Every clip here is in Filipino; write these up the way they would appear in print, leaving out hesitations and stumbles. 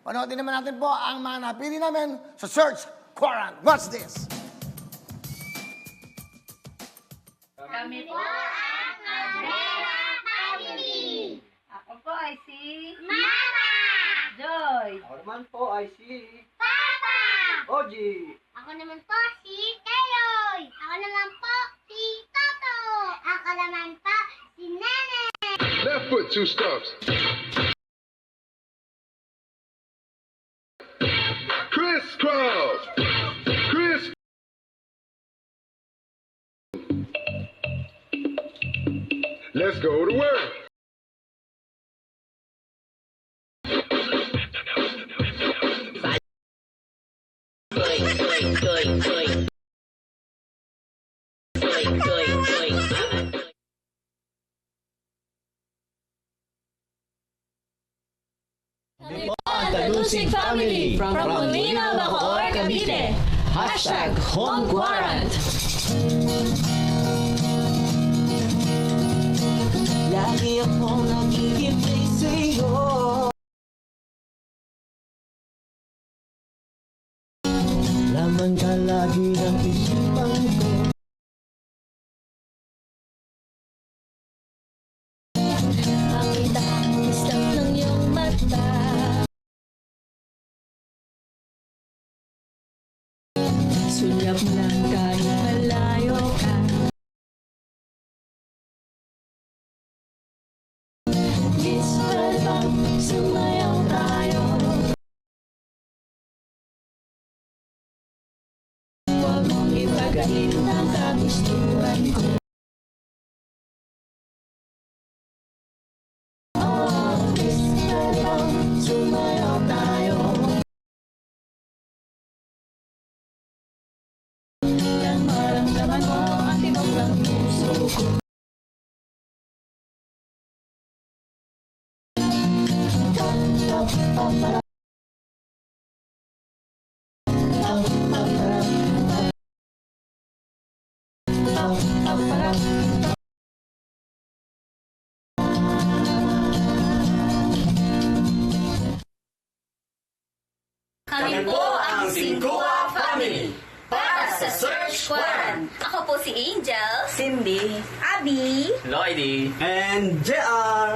Panoodin naman natin po ang mga napili namin sa Search Quarant. What's this? Kami po ang Cabrera Family. Ako po ay si Mama! Joy. Ako naman po ay si Papa! Oji. Ako naman po si Teyoy! Ako naman po si Toto! Ako naman po si Nene! Left foot, two stumps. Crisscross. Criss. Let's go to work. The Lusig Family from Molina, Bacoor, Cavite. Hashtag Home Quarant. Lagi akong nagigibay sa'yo. Laman ka lagi ng isipan ko. Ang tamis lang ng iyong mata. Sulyap lang kahit malayo ka. Whisper lang, sumayaw tayo. Huwag mong ipagalit ang kagustuhan ko. Oh, whisper lang, sumayaw tayo. Nang maramdaman mo ang tibok ng puso ko. Kami po ang Singkua Family para sa Search Quarant. Ako po si Angel. Cindy, Abby. Lloydie, and JR.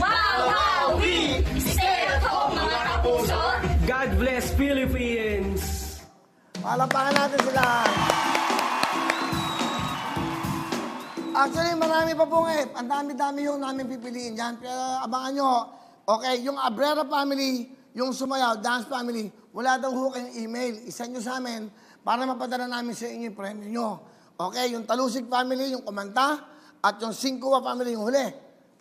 Wow! Stay at home, mga kapuso. God bless Philippines. Palapakan natin sila. Actually, marami pa po eh. Ang dami-dami yung namin pipiliin dyan. Pero abangan nyo. Okay, yung Abrera family, yung Sumayaw, Dance family, wala daw ho kayong email. Isend nyo sa amin para mapadala namin sa inyo yung premyo nyo. Okay, yung Talusig family, yung kumanta, at yung Singkua family, yung huli.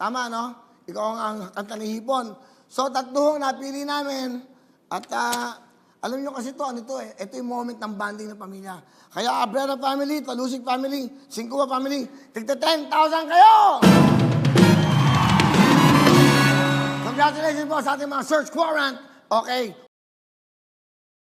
Tama, no? Ikaw ang kanta ni Hipon. So, tatlo ang napili namin. At alam nyo kasi to, ano to eh, ito yung moment ng banding ng pamilya. Kaya Abrera family, Talusig family, Singkua family, tigta 10,000 kayo! Congratulations po sa ating mga Search Quarant. Okay,